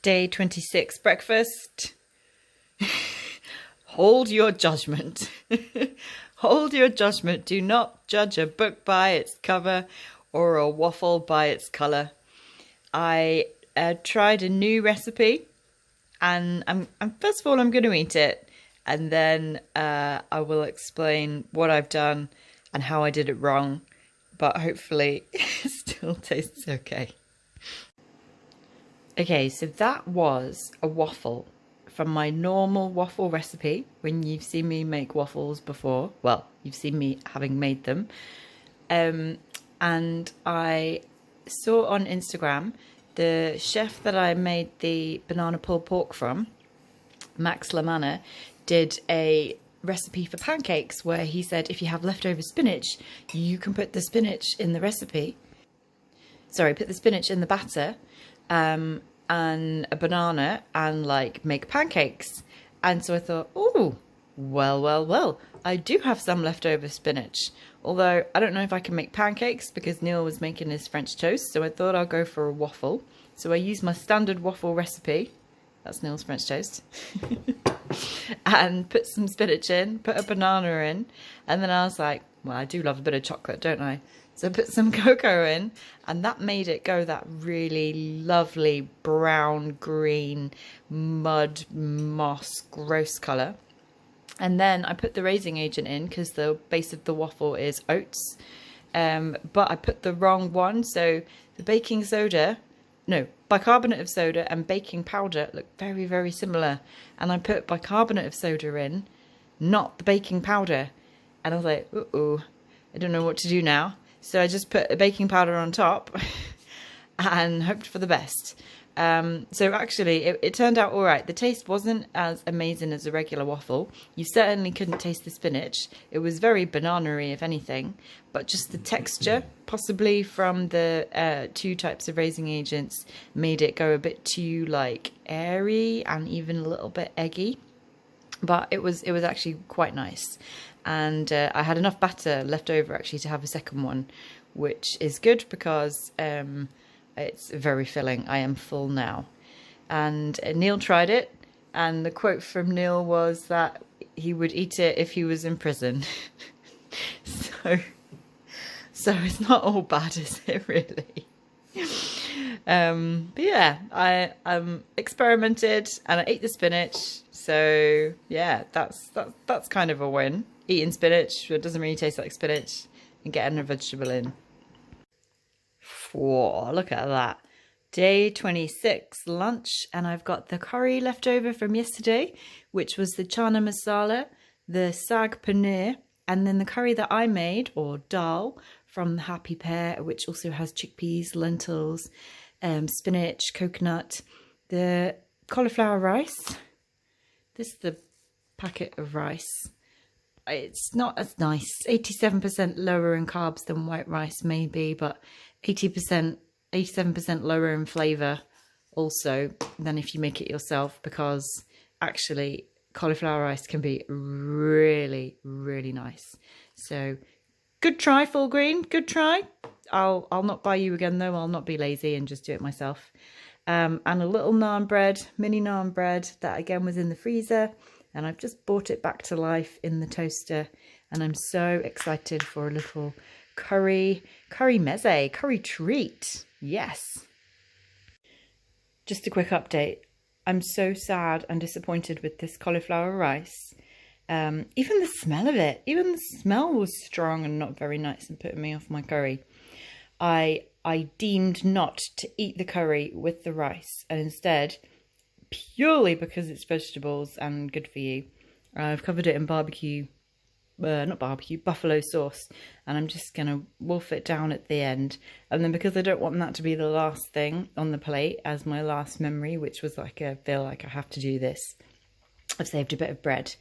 Day 26 breakfast. Hold your judgment. Hold your judgment. Do not judge a book by its cover or a waffle by its colour. I tried a new recipe, and I'm first of all I'm going to eat it, and then I will explain what I've done and how I did it wrong, but hopefully it still tastes okay. Okay, so that was a waffle from my normal waffle recipe. When you've seen me make waffles before, well, you've seen me having made them. And I saw on Instagram the chef that I made the banana pulled pork from, Max Lamanna, did a recipe for pancakes where he said if you have leftover spinach, you can put the spinach in the recipe. Sorry, put the spinach in the batter. And a banana and like make pancakes. And so I thought, oh, well, I do have some leftover spinach. Although I don't know if I can make pancakes because Neil was making his French toast. So I thought I'll go for a waffle. So I used my standard waffle recipe. That's Neil's French toast. And put some spinach in, put a banana in. And then I was like, well, I do love a bit of chocolate, don't I? So I put some cocoa in, and that made it go that really lovely brown, green, mud, moss, gross colour. And then I put the raising agent in because the base of the waffle is oats. But I put the wrong one. So the baking soda, no, bicarbonate of soda and baking powder look very, very similar. And I put bicarbonate of soda in, not the baking powder. And I was like, uh-oh, I don't know what to do now. So I just put a baking powder on top and hoped for the best. So actually, it turned out all right. The taste wasn't as amazing as a regular waffle. You certainly couldn't taste the spinach. It was very banana-y, if anything. But just the texture, possibly from the two types of raising agents, made it go a bit too like airy and even a little bit eggy. But it was actually quite nice. And I had enough batter left over actually to have a second one, which is good because it's very filling. I am full now. And Neil tried it, and the quote from Neil was that he would eat it if he was in prison. So it's not all bad, is it, really? But yeah, I experimented and I ate the spinach. So yeah, that's kind of a win. Eating spinach, it doesn't really taste like spinach, and getting a vegetable in. Whoa, look at that. Day 26 lunch, and I've got the curry left over from yesterday, which was the chana masala, the sag paneer, and then the curry that I made, or dal, from the Happy Pear, which also has chickpeas, lentils, spinach, coconut, the cauliflower rice. This is the packet of rice. It's not as nice. 87% lower in carbs than white rice maybe, but 87% lower in flavour also than if you make it yourself, because actually cauliflower rice can be really, really nice. So good try, Full Green. Good try. I'll not buy you again though. I'll not be lazy and just do it myself. And a little naan bread, mini naan bread that again was in the freezer. And I've just brought it back to life in the toaster. And I'm so excited for a little curry meze, curry treat. Yes. Just a quick update. I'm so sad and disappointed with this cauliflower rice. Even the smell of it, even the smell was strong and not very nice and putting me off my curry. I deemed not to eat the curry with the rice, and instead, purely because it's vegetables and good for you, I've covered it in buffalo sauce, and I'm just gonna wolf it down at the end. And then because I don't want that to be the last thing on the plate as my last memory, which was like I feel like I have to do this, I've saved a bit of bread,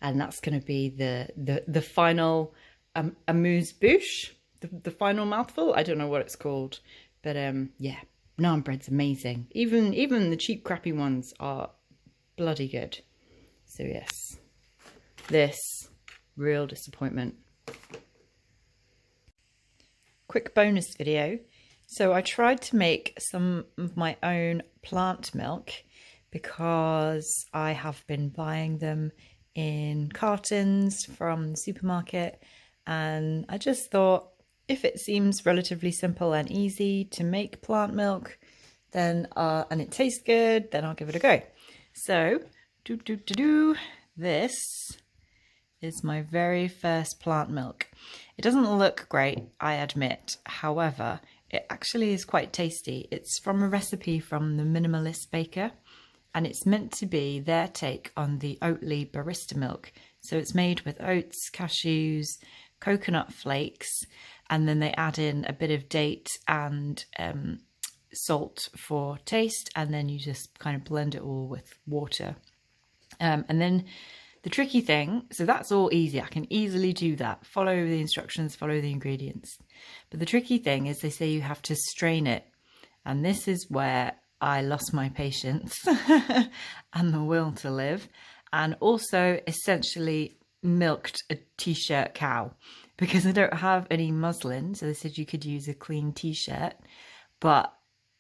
and that's gonna be the final amuse-bouche, the final mouthful. I don't know what it's called, but yeah, naan bread's amazing. Even the cheap crappy ones are bloody good. So yes, this real disappointment. Quick bonus video. So I tried to make some of my own plant milk because I have been buying them in cartons from the supermarket, and I just thought if it seems relatively simple and easy to make plant milk, then and it tastes good, then I'll give it a go. So this is my very first plant milk. It doesn't look great, I admit. However, it actually is quite tasty. It's from a recipe from the Minimalist Baker, and it's meant to be their take on the Oatly barista milk. So it's made with oats, cashews, coconut flakes, and then they add in a bit of date and salt for taste, and then you just kind of blend it all with water. And then the tricky thing, so that's all easy. I can easily do that. Follow the instructions, follow the ingredients. But the tricky thing is they say you have to strain it. And this is where I lost my patience and the will to live. And also essentially milked a t-shirt cow because I don't have any muslin. So they said you could use a clean t-shirt. But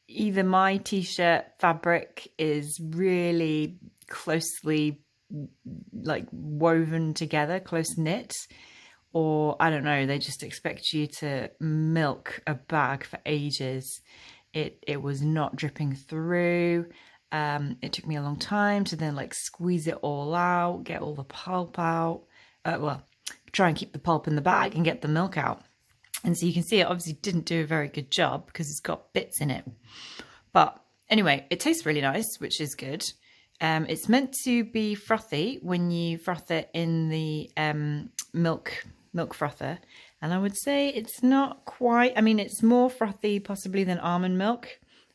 either my t-shirt fabric is really closely like woven together, close knit, or I don't know, they just expect you to milk a bag for ages. It was not dripping through. It took me a long time to then like squeeze it all out, get all the pulp out. Well, try and keep the pulp in the bag and get the milk out. And so you can see it obviously didn't do a very good job because it's got bits in it. But anyway, it tastes really nice, which is good. It's meant to be frothy when you froth it in the milk frother. And I would say it's not quite, I mean, it's more frothy possibly than almond milk.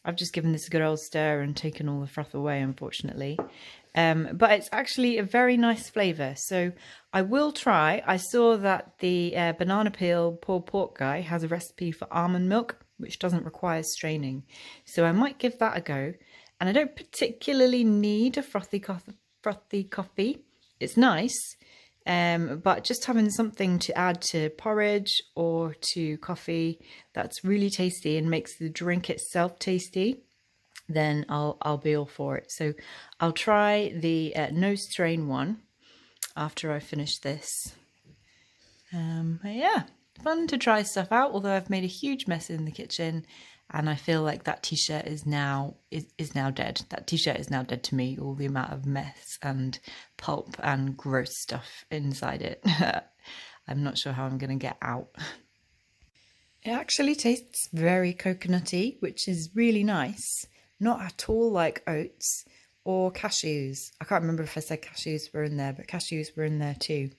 I've just given this a good old stir and taken all the froth away, unfortunately. But it's actually a very nice flavour. So I will try. I saw that the banana peel pulled pork guy has a recipe for almond milk, which doesn't require straining. So I might give that a go. And I don't particularly need a frothy coffee. It's nice, but just having something to add to porridge or to coffee that's really tasty and makes the drink itself tasty, then I'll be all for it. So I'll try the no strain one after I finish this. Yeah, fun to try stuff out, although I've made a huge mess in the kitchen. And I feel like that t-shirt is now dead. That t-shirt is now dead to me, all the amount of mess and pulp and gross stuff inside it. I'm not sure how I'm going to get out. It actually tastes very coconutty, which is really nice. Not at all like oats or cashews. I can't remember if I said cashews were in there, but cashews were in there too.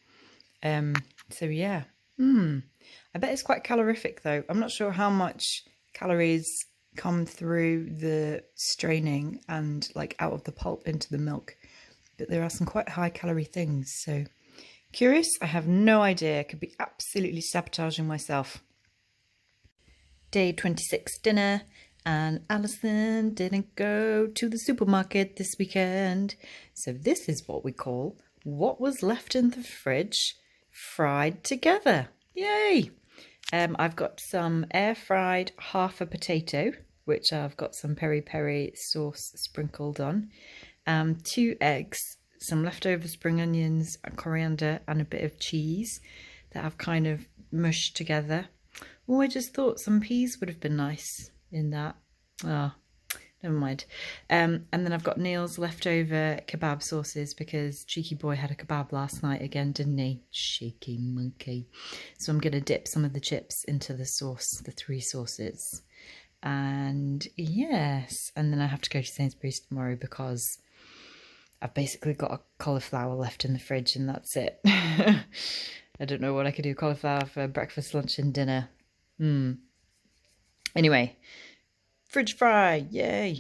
So yeah. I bet it's quite calorific though. I'm not sure how much calories come through the straining and like out of the pulp into the milk, but there are some quite high calorie things. So curious, I have no idea. I could be absolutely sabotaging myself. Day 26 dinner, and Alison didn't go to the supermarket this weekend. So this is what we call what was left in the fridge fried together. Yay! I've got some air-fried half a potato, which I've got some peri-peri sauce sprinkled on, 2 eggs, some leftover spring onions, coriander, and a bit of cheese that I've kind of mushed together. Oh, I just thought some peas would have been nice in that. Oh, never mind. And then I've got Neil's leftover kebab sauces because Cheeky Boy had a kebab last night again, didn't he? Cheeky monkey. So I'm going to dip some of the chips into the sauce, the 3 sauces. And yes, and then I have to go to Sainsbury's tomorrow because I've basically got a cauliflower left in the fridge and that's it. I don't know what I could do cauliflower for breakfast, lunch and dinner. Anyway, fridge fry, yay!